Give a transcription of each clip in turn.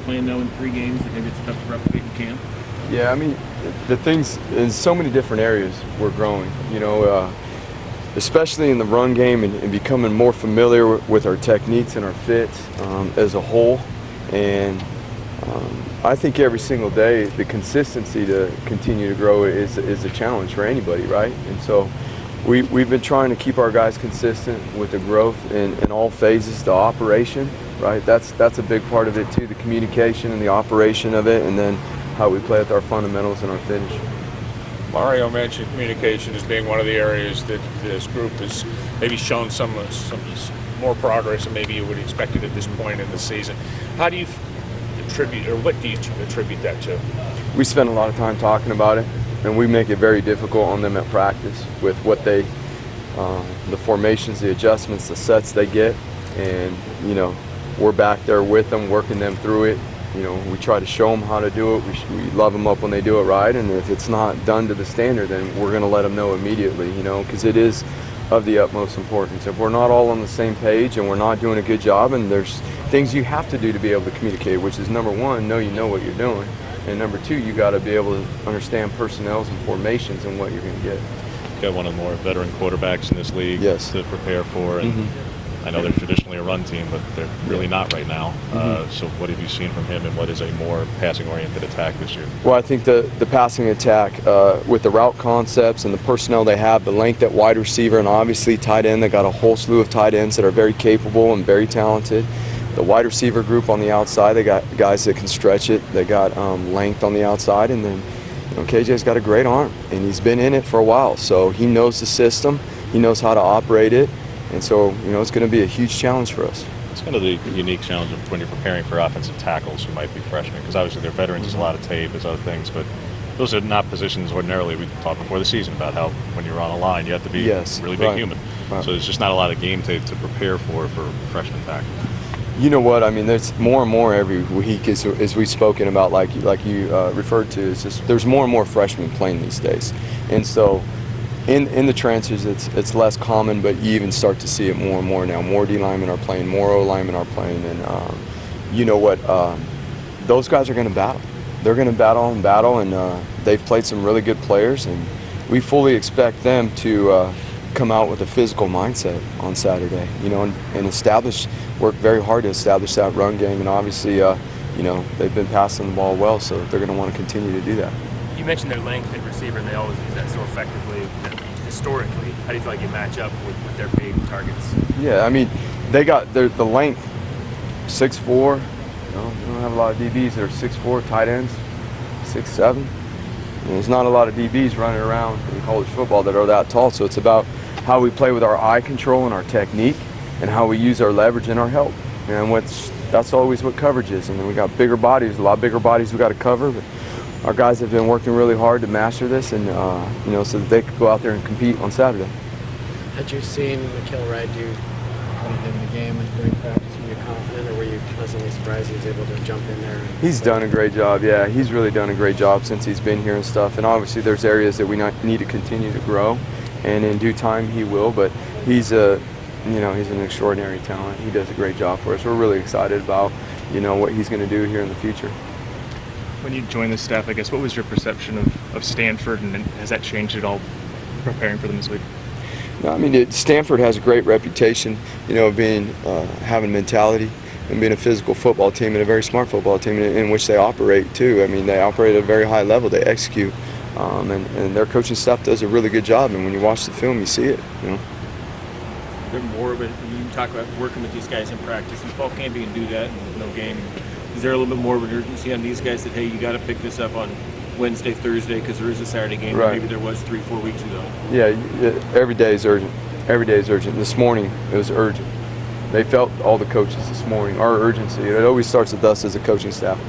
playing now in 3 games that maybe it's tough to replicate in camp? Yeah, I mean, the things in so many different areas we're growing. Especially in the run game and becoming more familiar with our techniques and our fits as a whole. And I think every single day the consistency to continue to grow is a challenge for anybody, right? And so we've been trying to keep our guys consistent with the growth in all phases, the operation, right? That's a big part of it too, the communication and the operation of it, and then how we play with our fundamentals and our finish. Mario mentioned communication as being one of the areas that this group has maybe shown some more progress than maybe you would expect it at this point in the season. How do you attribute, or what do you attribute that to? We spend a lot of time talking about it, and we make it very difficult on them at practice with what the formations, the adjustments, the sets they get, and we're back there with them, working them through it. We try to show them how to do it. We love them up when they do it right, and if it's not done to the standard, then we're going to let them know immediately, because it is of the utmost importance. If we're not all on the same page and we're not doing a good job, and there's things you have to do to be able to communicate, which is number one, know you know what you're doing, and number two, you got to be able to understand personnels and formations and what you're going to get. Got one of the more veteran quarterbacks in this league to prepare for, and I know they're traditionally a run team, but they're really not right now. So what have you seen from him, and what is a more passing-oriented attack this year? Well, I think the passing attack with the route concepts and the personnel they have, the length at wide receiver, and obviously tight end, they got a whole slew of tight ends that are very capable and very talented. The wide receiver group on the outside, they got guys that can stretch it. They got length on the outside, and then KJ's got a great arm, and he's been in it for a while, so he knows the system. He knows how to operate it. And so, it's going to be a huge challenge for us. It's kind of the unique challenge of when you're preparing for offensive tackles who might be freshmen, because obviously they're veterans, there's a lot of tape, there's other things, but those are not positions ordinarily. We talked before the season about how when you're on a line, you have to be a really big human. Right. So there's just not a lot of game tape to prepare for freshman tackles. You know what? I mean, there's more and more every week as we've spoken about, like you referred to. It's just there's more and more freshmen playing these days, and so. In the transfers, it's less common, but you even start to see it more and more now. More D linemen are playing, more O linemen are playing, and you know what? Those guys are going to battle. They're going to battle, and they've played some really good players, and we fully expect them to come out with a physical mindset on Saturday. And work very hard to establish that run game, and obviously, they've been passing the ball well, so they're going to want to continue to do that. You mentioned their length at receiver, and they always use that so effectively. Historically, how do you feel like you match up with their big targets? Yeah, I mean, they got the length, 6'4". We don't have a lot of DBs that are 6'4", tight ends, 6'7". And there's not a lot of DBs running around in college football that are that tall, so it's about how we play with our eye control and our technique and how we use our leverage and our help. And that's always what coverage is. And then we got bigger bodies, a lot bigger bodies we got to cover. But our guys have been working really hard to master this, and so that they could go out there and compete on Saturday. Had you seen McKill Wright do what he did in the game and during practice? Were you confident, or were you pleasantly surprised he was able to jump in there? He's done a great job. Yeah, he's really done a great job since he's been here and stuff. And obviously, there's areas that we need to continue to grow, and in due time he will. But he's he's an extraordinary talent. He does a great job for us. We're really excited about what he's going to do here in the future. When you joined the staff, I guess, what was your perception of Stanford, and has that changed at all preparing for them this week? No, I mean, Stanford has a great reputation, of being having mentality and being a physical football team and a very smart football team in which they operate too. I mean, they operate at a very high level. They execute, and their coaching staff does a really good job. And when you watch the film, you see it. They're more of it. You talk about working with these guys in practice. In fall camp, you can do that, and no game. Is there a little bit more of an urgency on these guys that, hey, you got to pick this up on Wednesday, Thursday, because there is a Saturday game, right? Maybe there was 3-4 weeks ago. Yeah, every day is urgent. Every day is urgent. This morning, it was urgent. They felt, all the coaches this morning, our urgency. It always starts with us as a coaching staff.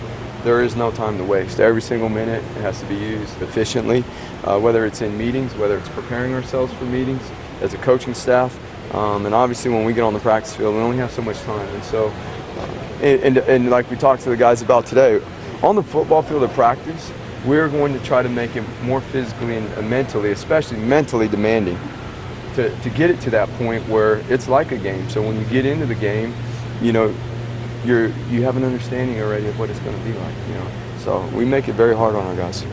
There is no time to waste. Every single minute has to be used efficiently, whether it's in meetings, whether it's preparing ourselves for meetings as a coaching staff. And obviously, when we get on the practice field, we only have so much time. And so, and like we talked to the guys about today, on the football field of practice, we're going to try to make it more physically and mentally, especially mentally demanding, to get it to that point where it's like a game. So when you get into the game, you have an understanding already of what it's going to be like. So we make it very hard on our guys.